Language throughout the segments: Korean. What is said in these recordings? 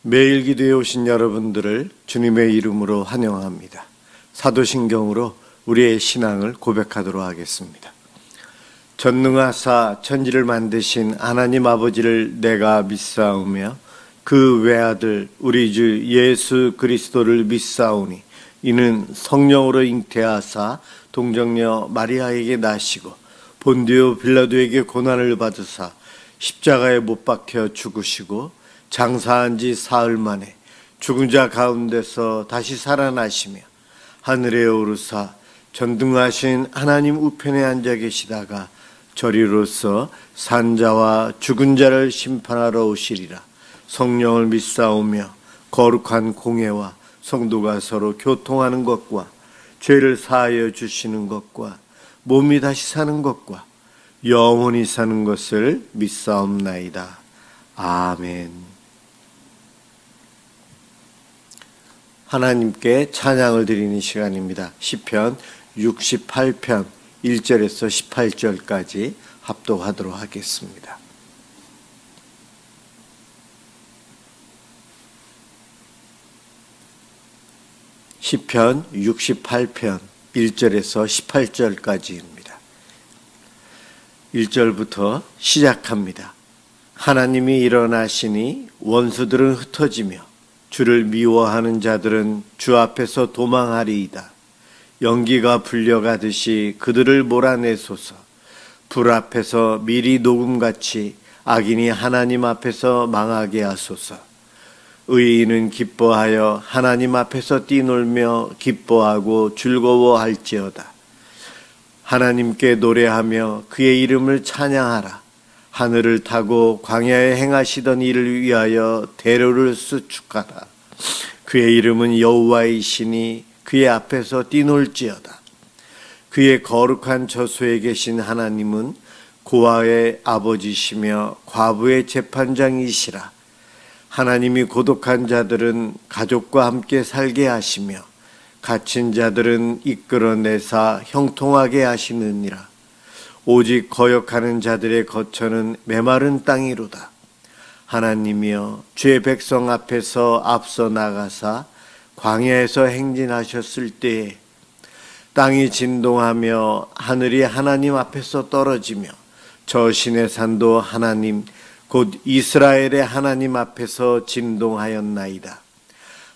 매일 기도에 오신 여러분들을 주님의 이름으로 환영합니다. 사도신경으로 우리의 신앙을 고백하도록 하겠습니다. 전능하사 천지를 만드신 하나님 아버지를 내가 믿사오며 그 외아들 우리 주 예수 그리스도를 믿사오니 이는 성령으로 잉태하사 동정녀 마리아에게 나시고 본디오 빌라도에게 고난을 받으사 십자가에 못 박혀 죽으시고 장사한 지 사흘 만에 죽은 자 가운데서 다시 살아나시며 하늘에 오르사 전등하신 하나님 우편에 앉아 계시다가 저리로서 산자와 죽은 자를 심판하러 오시리라. 성령을 믿사오며 거룩한 공회와 성도가 서로 교통하는 것과 죄를 사하여 주시는 것과 몸이 다시 사는 것과 영원히 사는 것을 믿사옵나이다. 아멘. 하나님께 찬양을 드리는 시간입니다. 시편 68편 1절에서 18절까지 합독하도록 하겠습니다. 시편 68편 1절에서 18절까지입니다. 1절부터 시작합니다. 하나님이 일어나시니 원수들은 흩어지며 주를 미워하는 자들은 주 앞에서 도망하리이다. 연기가 불려가듯이 그들을 몰아내소서. 불 앞에서 미리 녹음같이 악인이 하나님 앞에서 망하게 하소서. 의인은 기뻐하여 하나님 앞에서 뛰놀며 기뻐하고 즐거워할지어다. 하나님께 노래하며 그의 이름을 찬양하라. 하늘을 타고 광야에 행하시던 일을 위하여 대로를 수축하라. 그의 이름은 여호와이시니 그의 앞에서 뛰놀지어다. 그의 거룩한 저소에 계신 하나님은 고아의 아버지시며 과부의 재판장이시라. 하나님이 고독한 자들은 가족과 함께 살게 하시며 갇힌 자들은 이끌어내사 형통하게 하시느니라. 오직 거역하는 자들의 거처는 메마른 땅이로다. 하나님이여 주의 백성 앞에서 앞서 나가사 광야에서 행진하셨을 때에 땅이 진동하며 하늘이 하나님 앞에서 떨어지며 저 시내 산도 하나님 곧 이스라엘의 하나님 앞에서 진동하였나이다.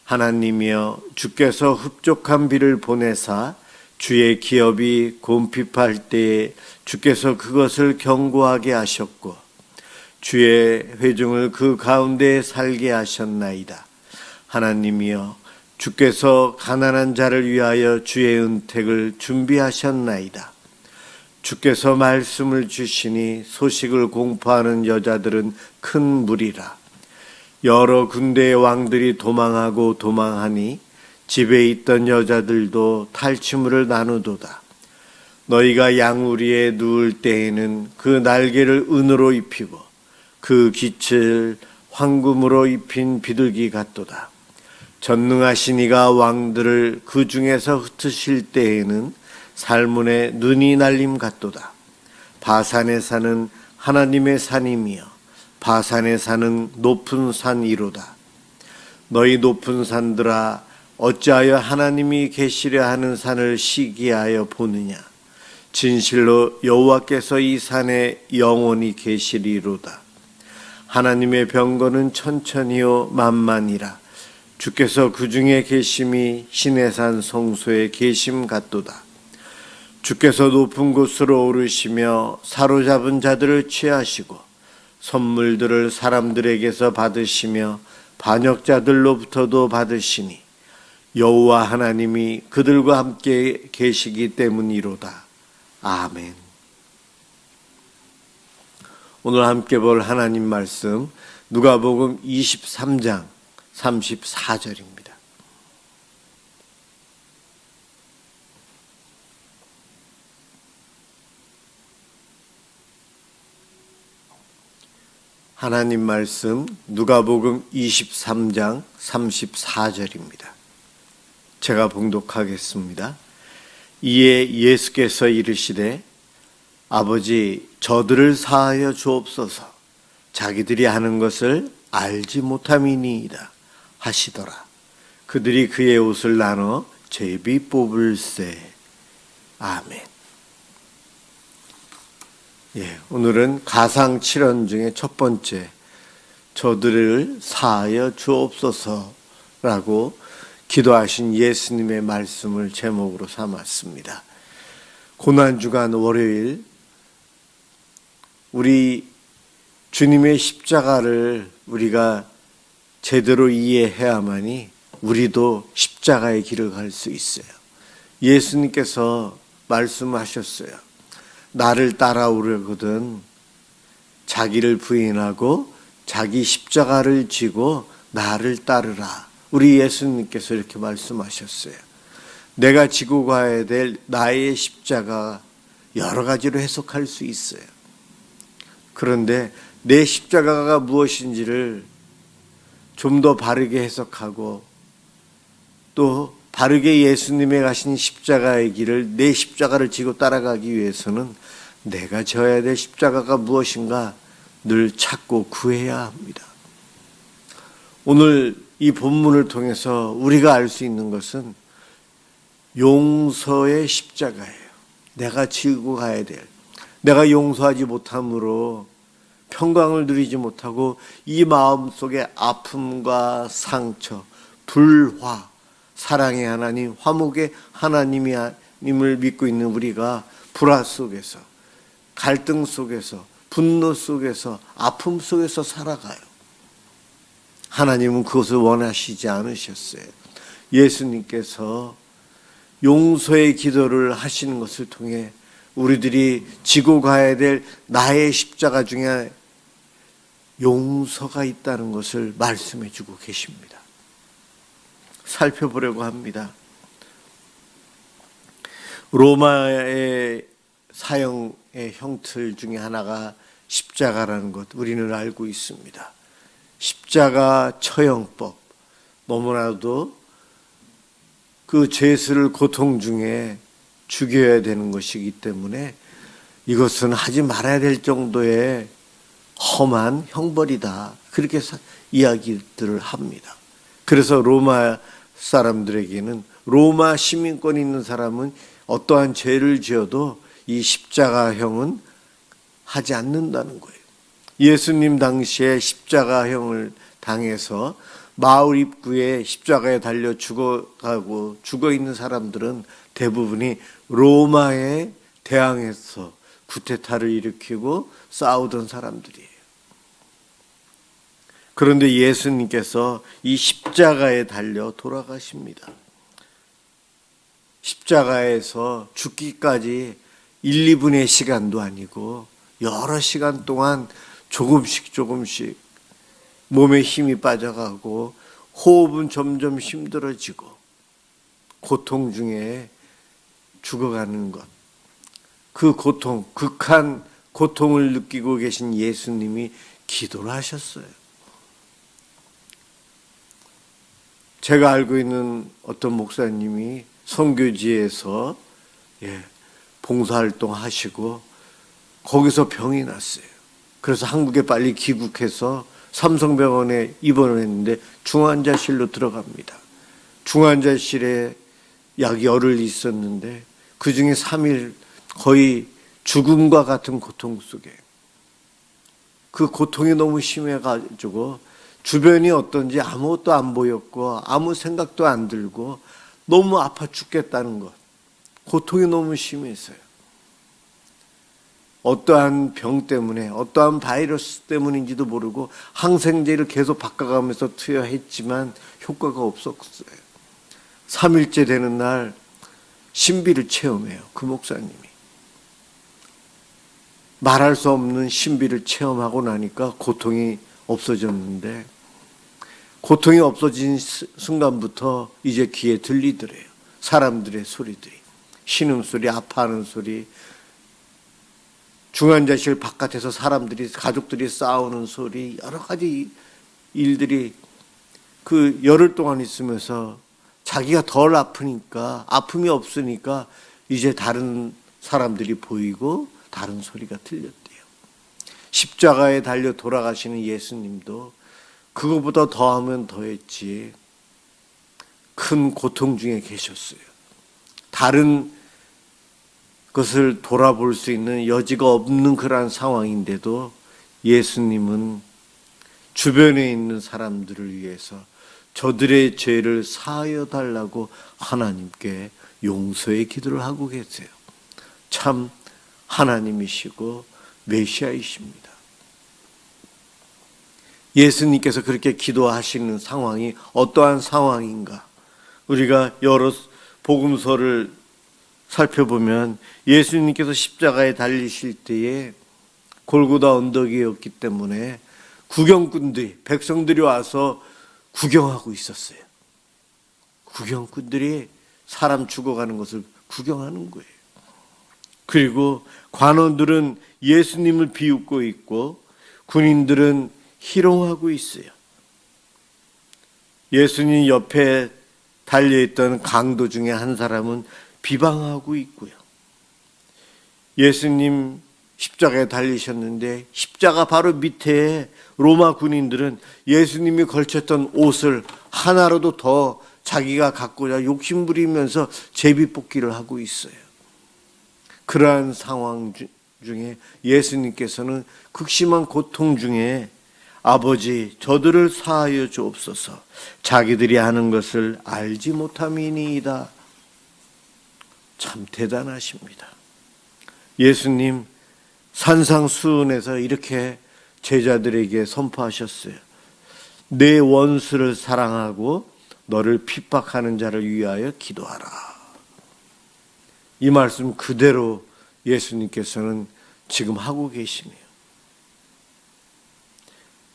하나님이여 주께서 흡족한 비를 보내사 주의 기업이 곰핍할 때에 주께서 그것을 견고하게 하셨고 주의 회중을 그 가운데에 살게 하셨나이다. 하나님이여 주께서 가난한 자를 위하여 주의 은택을 준비하셨나이다. 주께서 말씀을 주시니 소식을 공포하는 여자들은 큰 무리라. 여러 군대의 왕들이 도망하고 도망하니 집에 있던 여자들도 탈취물을 나누도다. 너희가 양우리에 누울 때에는 그 날개를 은으로 입히고 그 깃을 황금으로 입힌 비둘기 같도다. 전능하신 이가 왕들을 그 중에서 흩으실 때에는 살문에 눈이 날림 같도다. 바산에 사는 하나님의 산이며 바산에 사는 높은 산이로다. 너희 높은 산들아 어찌하여 하나님이 계시려 하는 산을 시기하여 보느냐. 진실로 여호와께서 이 산에 영원히 계시리로다. 하나님의 병거는 천천히요 만만이라. 주께서 그 중에 계심이 시내산 성소에 계심 같도다. 주께서 높은 곳으로 오르시며 사로잡은 자들을 취하시고 선물들을 사람들에게서 받으시며 반역자들로부터도 받으시니 여호와 하나님이 그들과 함께 계시기 때문이로다. 아멘. 오늘 함께 볼 하나님 말씀 누가복음 23장 34절입니다. 하나님 말씀 누가복음 23장 34절입니다. 제가 봉독하겠습니다. 이에 예수께서 이르시되 아버지 저들을 사하여 주옵소서. 자기들이 하는 것을 알지 못함이니이다 하시더라. 그들이 그의 옷을 나눠 제비 뽑을세. 아멘. 오늘은 가상 7원 중에 첫 번째, 저들을 사하여 주옵소서라고 기도하신 예수님의 말씀을 제목으로 삼았습니다. 고난주간 월요일, 우리 주님의 십자가를 우리가 제대로 이해해야만이 우리도 십자가의 길을 갈 수 있어요. 예수님께서 말씀하셨어요. 나를 따라오려거든 자기를 부인하고 자기 십자가를 지고 나를 따르라. 우리 예수님께서 이렇게 말씀하셨어요. 내가 지고 가야 될 나의 십자가 여러 가지로 해석할 수 있어요. 그런데 내 십자가가 무엇인지를 좀 더 바르게 해석하고 또 바르게 예수님의 가신 십자가의 길을, 내 십자가를 지고 따라가기 위해서는 내가 져야 될 십자가가 무엇인가 늘 찾고 구해야 합니다. 오늘 이 본문을 통해서 우리가 알 수 있는 것은 용서의 십자가예요. 내가 지고 가야 될, 내가 용서하지 못함으로 평강을 누리지 못하고 이 마음속에 아픔과 상처, 불화, 사랑의 하나님, 화목의 하나님을 믿고 있는 우리가 불화 속에서, 갈등 속에서, 분노 속에서, 아픔 속에서 살아가요. 하나님은 그것을 원하시지 않으셨어요. 예수님께서 용서의 기도를 하시는 것을 통해 우리들이 지고 가야 될 나의 십자가 중에 용서가 있다는 것을 말씀해 주고 계십니다. 살펴보려고 합니다. 로마의 사형의 형틀 중에 하나가 십자가라는 것 우리는 알고 있습니다. 십자가 처형법, 너무나도 그 죄수를 고통 중에 죽여야 되는 것이기 때문에 이것은 하지 말아야 될 정도의 험한 형벌이다. 그렇게 이야기들을 합니다. 그래서 로마 사람들에게는, 로마 시민권이 있는 사람은 어떠한 죄를 지어도 이 십자가형은 하지 않는다는 거예요. 예수님 당시에 십자가형을 당해서 마을 입구에 십자가에 달려 죽어가고 죽어 있는 사람들은 대부분이 로마에 대항해서 쿠데타를 일으키고 싸우던 사람들이에요. 그런데 예수님께서 이 십자가에 달려 돌아가십니다. 십자가에서 죽기까지 1, 2분의 시간도 아니고 여러 시간 동안 조금씩 몸에 힘이 빠져가고 호흡은 점점 힘들어지고 고통 중에 죽어가는 것, 그 고통, 극한 고통을 느끼고 계신 예수님이 기도를 하셨어요. 제가 알고 있는 어떤 목사님이 선교지에서 봉사활동 하시고 거기서 병이 났어요. 그래서 한국에 빨리 귀국해서 삼성병원에 입원을 했는데 중환자실로 들어갑니다. 중환자실에 약 열흘 있었는데 그중에 3일 거의 죽음과 같은 고통 속에, 그 고통이 너무 심해가지고 주변이 어떤지 아무것도 안 보였고 아무 생각도 안 들고 너무 아파 죽겠다는 것, 고통이 너무 심해서요. 어떠한 병 때문에, 어떠한 바이러스 때문인지도 모르고 항생제를 계속 바꿔가면서 투여했지만 효과가 없었어요. 3일째 되는 날 신비를 체험해요. 그 목사님이 말할 수 없는 신비를 체험하고 나니까 고통이 없어졌는데, 고통이 없어진 순간부터 이제 귀에 들리더래요. 사람들의 소리들이, 신음소리, 아파하는 소리, 중환자실 바깥에서 사람들이, 가족들이 싸우는 소리, 여러 가지 일들이 그 열흘 동안 있으면서 자기가 덜 아프니까, 아픔이 없으니까 이제 다른 사람들이 보이고 다른 소리가 들렸대요. 십자가에 달려 돌아가시는 예수님도 그거보다 더하면 더했지 큰 고통 중에 계셨어요. 다른 것을 돌아볼 수 있는 여지가 없는 그러한 상황인데도 예수님은 주변에 있는 사람들을 위해서 저들의 죄를 사하여 달라고 하나님께 용서의 기도를 하고 계세요. 참 하나님이시고 메시아이십니다. 예수님께서 그렇게 기도하시는 상황이 어떠한 상황인가? 우리가 여러 복음서를 살펴보면 예수님께서 십자가에 달리실 때에 골고다 언덕이었기 때문에 구경꾼들이, 백성들이 와서 구경하고 있었어요. 구경꾼들이 사람 죽어가는 것을 구경하는 거예요. 그리고 관원들은 예수님을 비웃고 있고 군인들은 희롱하고 있어요. 예수님 옆에 달려있던 강도 중에 한 사람은 비방하고 있고요. 예수님 십자가에 달리셨는데 십자가 바로 밑에 로마 군인들은 예수님이 걸쳤던 옷을 하나라도 더 자기가 갖고자 욕심부리면서 제비뽑기를 하고 있어요. 그러한 상황 중에 예수님께서는 극심한 고통 중에 아버지 저들을 사하여 주옵소서 자기들이 하는 것을 알지 못함이니이다. 참 대단하십니다. 예수님 산상수훈에서 이렇게 제자들에게 선포하셨어요. 내 원수를 사랑하고 너를 핍박하는 자를 위하여 기도하라. 이 말씀 그대로 예수님께서는 지금 하고 계시네요.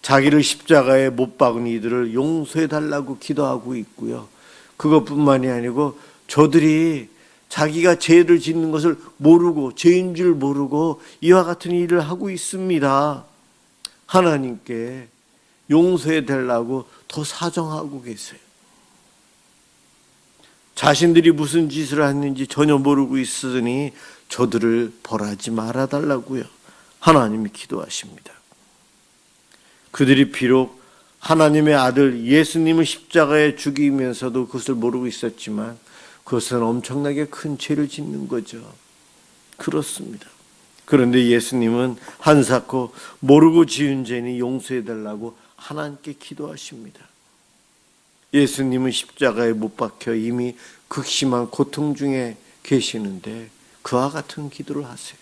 자기를 십자가에 못 박은 이들을 용서해 달라고 기도하고 있고요. 그것뿐만이 아니고 저들이 자기가 죄를 짓는 것을 모르고 죄인 줄 모르고 이와 같은 일을 하고 있습니다. 하나님께 용서해 달라고 더 사정하고 계세요. 자신들이 무슨 짓을 했는지 전혀 모르고 있으니 저들을 벌하지 말아달라고요. 하나님이 기도하십니다. 그들이 비록 하나님의 아들 예수님을 십자가에 죽이면서도 그것을 모르고 있었지만 그것은 엄청나게 큰 죄를 짓는 거죠. 그렇습니다. 그런데 예수님은 한사코 모르고 지은 죄니 용서해달라고 하나님께 기도하십니다. 예수님은 십자가에 못 박혀 이미 극심한 고통 중에 계시는데 그와 같은 기도를 하세요.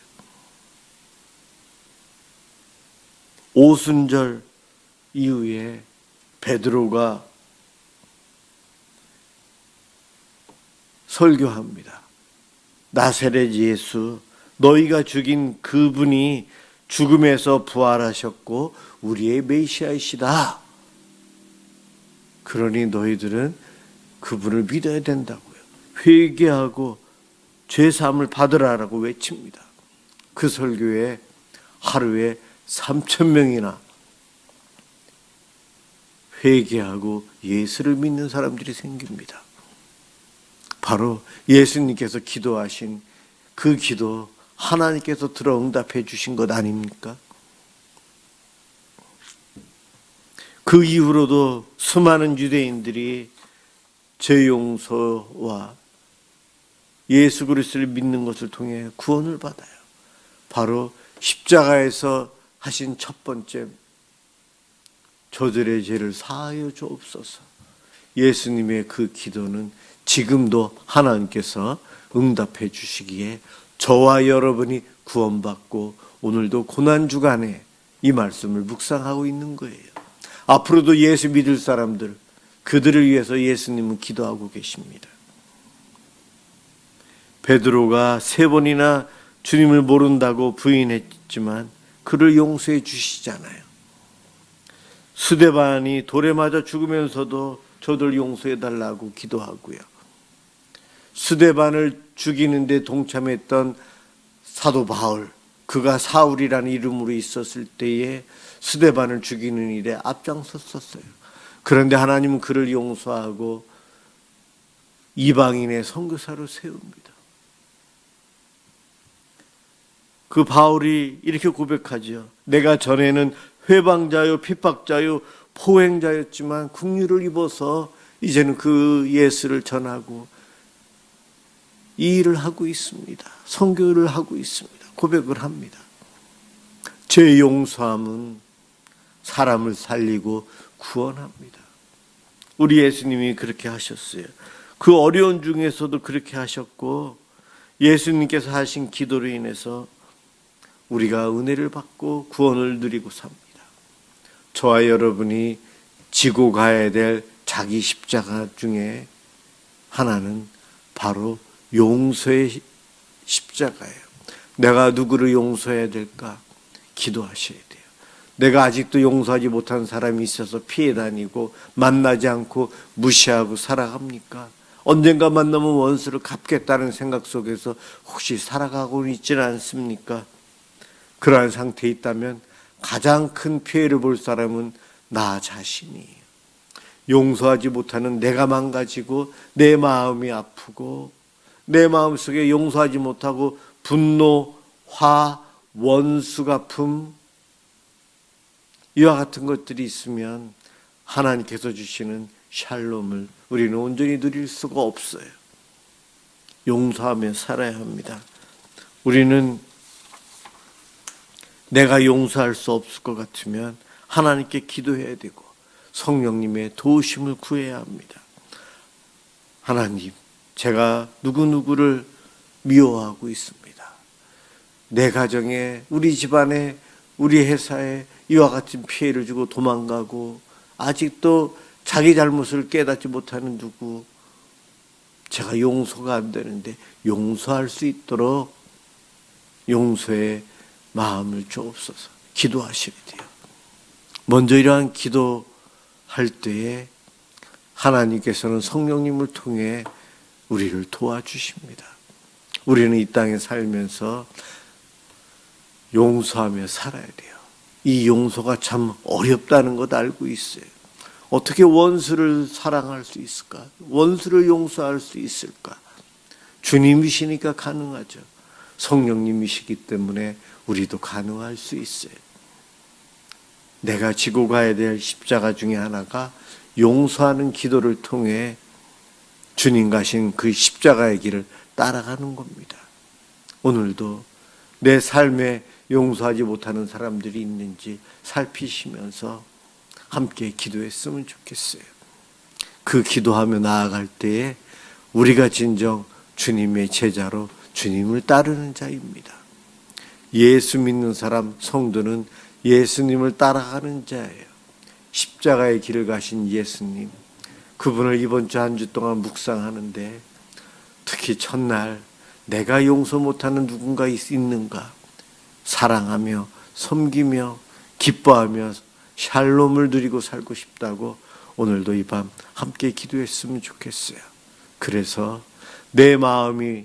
오순절 이후에 베드로가 설교합니다. 나사렛 예수, 너희가 죽인 그분이 죽음에서 부활하셨고 우리의 메시아이시다. 그러니 너희들은 그분을 믿어야 된다고요. 회개하고 죄사함을 받으라라고 외칩니다. 그 설교에 하루에 3,000명이나 회개하고 예수를 믿는 사람들이 생깁니다. 바로 예수님께서 기도하신 그 기도 하나님께서 들어 응답해 주신 것 아닙니까? 그 이후로도 수많은 유대인들이 죄 용서와 예수 그리스도를 믿는 것을 통해 구원을 받아요. 바로 십자가에서 하신 첫 번째 저들의 죄를 사하여 주옵소서. 예수님의 그 기도는 지금도 하나님께서 응답해 주시기에 저와 여러분이 구원받고 오늘도 고난주간에 이 말씀을 묵상하고 있는 거예요. 앞으로도 예수 믿을 사람들, 그들을 위해서 예수님은 기도하고 계십니다. 베드로가 3번이나 주님을 모른다고 부인했지만 그를 용서해 주시잖아요. 스데반이 돌에 맞아 죽으면서도 저들 용서해 달라고 기도하고요. 스데반을 죽이는데 동참했던 사도 바울, 그가 사울이라는 이름으로 있었을 때에 스데반을 죽이는 일에 앞장섰었어요. 그런데 하나님은 그를 용서하고 이방인의 선교사로 세웁니다. 그 바울이 이렇게 고백하죠. 내가 전에는 회방자요 핍박자요 포행자였지만 긍휼을 입어서 이제는 그 예수를 전하고 이 일을 하고 있습니다. 선교를 하고 있습니다. 고백을 합니다. 죄 용서함은 사람을 살리고 구원합니다. 우리 예수님이 그렇게 하셨어요. 그 어려운 중에서도 그렇게 하셨고, 예수님께서 하신 기도로 인해서 우리가 은혜를 받고 구원을 누리고 삽니다. 저와 여러분이 지고 가야 될 자기 십자가 중에 하나는 바로 용서의 십자가예요. 내가 누구를 용서해야 될까? 기도하셔야 돼요. 내가 아직도 용서하지 못한 사람이 있어서 피해 다니고 만나지 않고 무시하고 살아갑니까? 언젠가 만나면 원수를 갚겠다는 생각 속에서 혹시 살아가고 있지는 않습니까? 그러한 상태에 있다면 가장 큰 피해를 볼 사람은 나 자신이에요. 용서하지 못하는 내가 망가지고 내 마음이 아프고 내 마음속에 용서하지 못하고 분노, 화, 원수 갚음 이와 같은 것들이 있으면 하나님께서 주시는 샬롬을 우리는 온전히 누릴 수가 없어요. 용서하며 살아야 합니다. 우리는 내가 용서할 수 없을 것 같으면 하나님께 기도해야 되고 성령님의 도우심을 구해야 합니다. 하나님, 제가 누구누구를 미워하고 있습니다. 내 가정에, 우리 집안에, 우리 회사에 이와 같은 피해를 주고 도망가고 아직도 자기 잘못을 깨닫지 못하는 누구, 제가 용서가 안 되는데 용서할 수 있도록 용서의 마음을 주옵소서. 기도하셔야 돼요. 먼저 이러한 기도할 때에 하나님께서는 성령님을 통해 우리를 도와주십니다. 우리는 이 땅에 살면서 용서하며 살아야 돼요. 이 용서가 참 어렵다는 것 알고 있어요. 어떻게 원수를 사랑할 수 있을까? 원수를 용서할 수 있을까? 주님이시니까 가능하죠. 성령님이시기 때문에 우리도 가능할 수 있어요. 내가 지고 가야 될 십자가 중에 하나가 용서하는 기도를 통해 주님 가신 그 십자가의 길을 따라가는 겁니다. 오늘도 내 삶에 용서하지 못하는 사람들이 있는지 살피시면서 함께 기도했으면 좋겠어요. 그 기도하며 나아갈 때에 우리가 진정 주님의 제자로 주님을 따르는 자입니다. 예수 믿는 사람, 성도는 예수님을 따라가는 자예요. 십자가의 길을 가신 예수님, 그분을 이번 주 한 주 동안 묵상하는데 특히 첫날 내가 용서 못하는 누군가 있는가 사랑하며 섬기며 기뻐하며 샬롬을 누리고 살고 싶다고 오늘도 이 밤 함께 기도했으면 좋겠어요. 그래서 내 마음이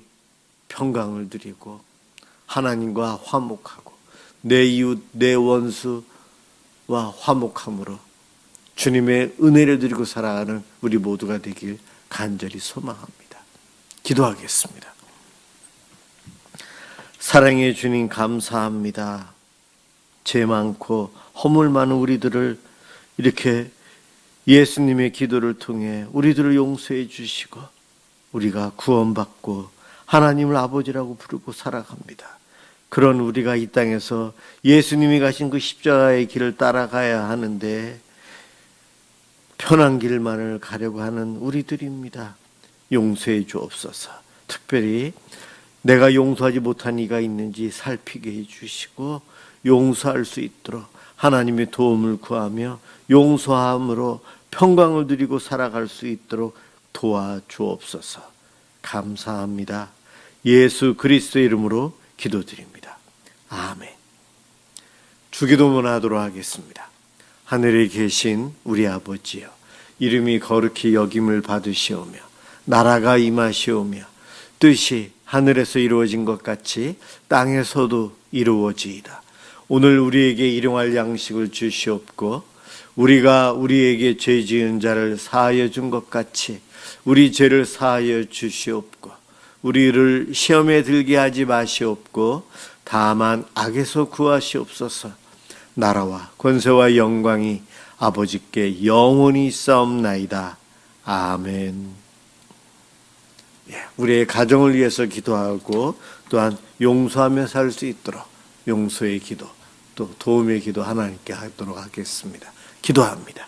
평강을 누리고 하나님과 화목하고 내 이웃 내 원수와 화목함으로 주님의 은혜를 누리고 살아가는 우리 모두가 되길 간절히 소망합니다. 기도하겠습니다. 사랑의 주님, 감사합니다. 죄 많고 허물 많은 우리들을 이렇게 예수님의 기도를 통해 우리들을 용서해 주시고 우리가 구원받고 하나님을 아버지라고 부르고 살아갑니다. 그런 우리가 이 땅에서 예수님이 가신 그 십자가의 길을 따라가야 하는데 편한 길만을 가려고 하는 우리들입니다. 용서해 주옵소서. 특별히 내가 용서하지 못한 이가 있는지 살피게 해주시고 용서할 수 있도록 하나님의 도움을 구하며 용서함으로 평강을 누리고 살아갈 수 있도록 도와주옵소서. 감사합니다. 예수 그리스도의 이름으로 기도드립니다. 아멘. 주기도문 하도록 하겠습니다. 하늘에 계신 우리 아버지여, 이름이 거룩히 여김을 받으시오며 나라가 임하시오며 뜻이 하늘에서 이루어진 것 같이 땅에서도 이루어지이다. 오늘 우리에게 일용할 양식을 주시옵고 우리가 우리에게 죄 지은 자를 사하여 준 것 같이 우리 죄를 사하여 주시옵고 우리를 시험에 들게 하지 마시옵고 다만 악에서 구하시옵소서. 나라와 권세와 영광이 아버지께 영원히 있사옵나이다. 아멘. 우리의 가정을 위해서 기도하고 또한 용서하며 살 수 있도록 용서의 기도 또 도움의 기도 하나님께 하도록 하겠습니다. 기도합니다.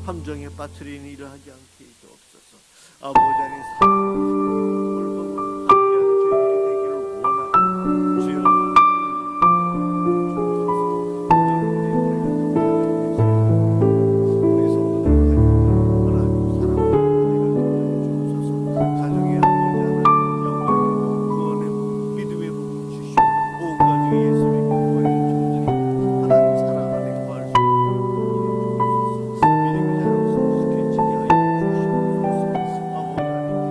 함정에 빠뜨리는 일을 하지 않게 해주옵소서. 아버지 하나님 함께하는 저희들이 되기를 원하고 주여 우리 성도들 하나님 사랑하는 은혜를 주옵소서. 가정의 아버지 하나님 영광이고 구원의 복 믿음의 복을 주시고 온 가족이 예수를 믿고 구원의 종들이 하나님 사랑 안에 거할 수 있도록 믿음이 자라고 성숙해지게 하여 주시옵소서. 아버지 하나님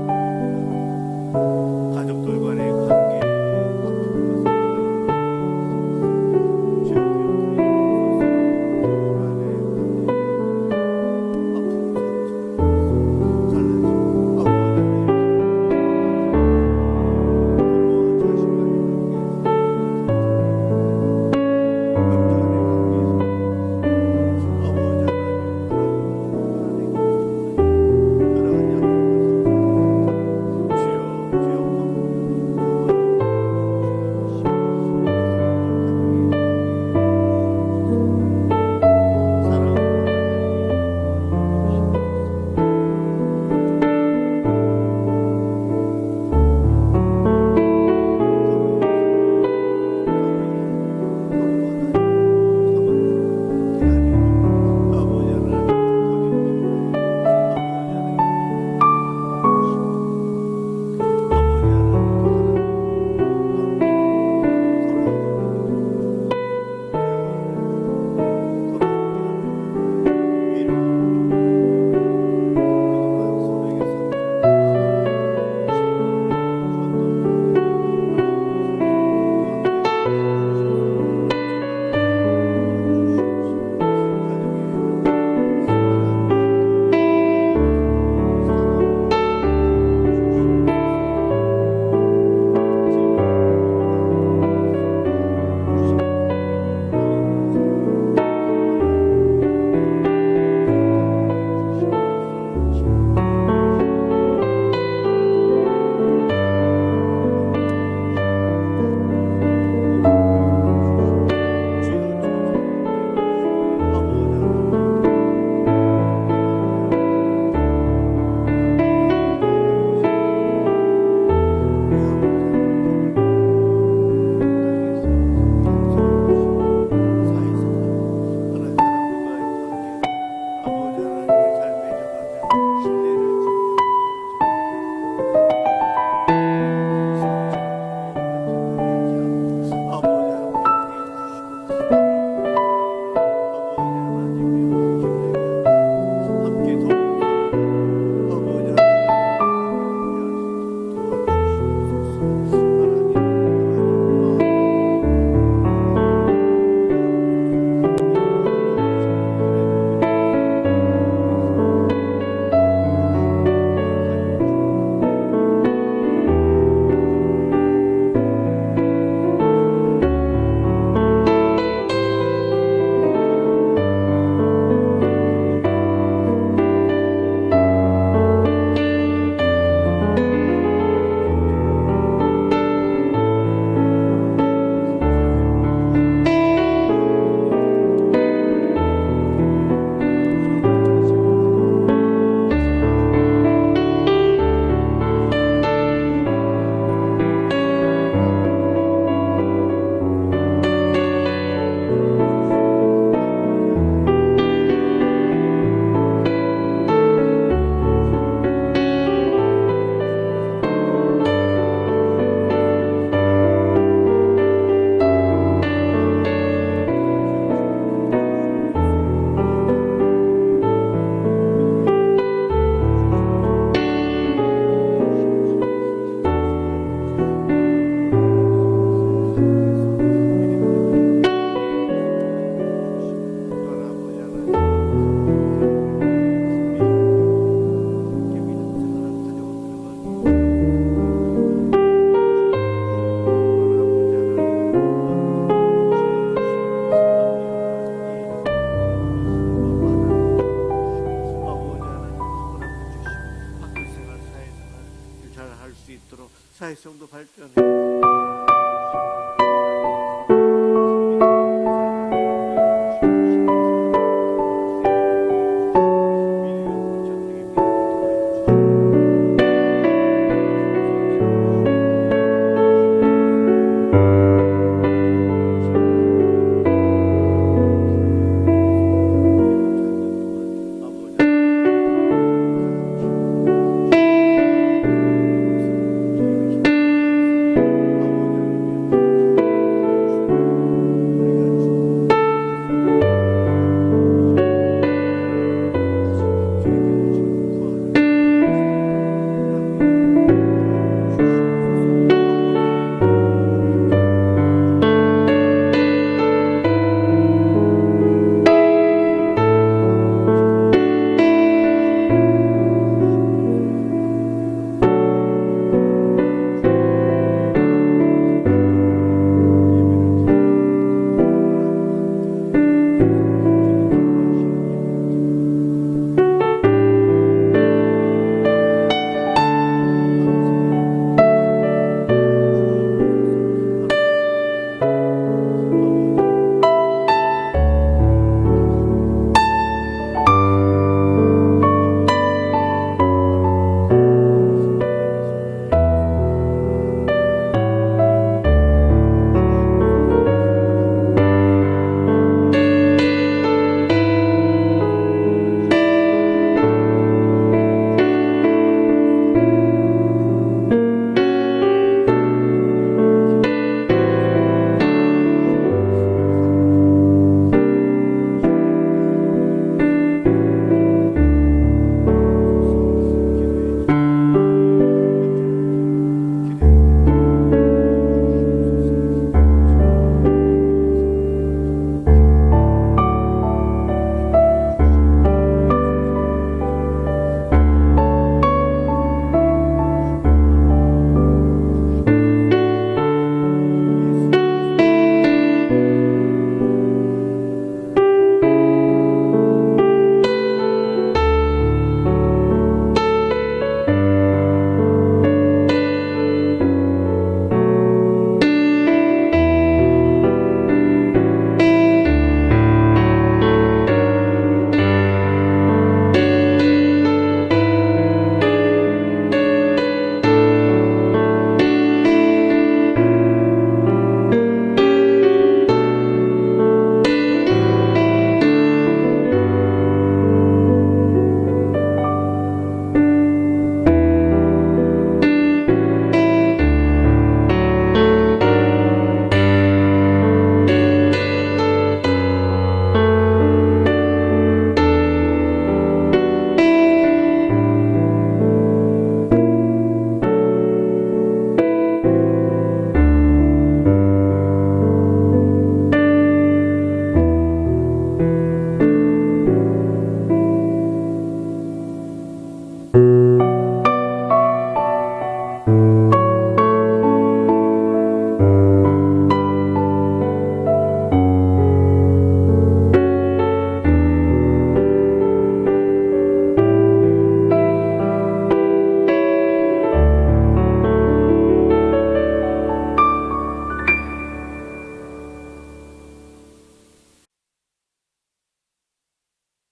사회성도 발전해.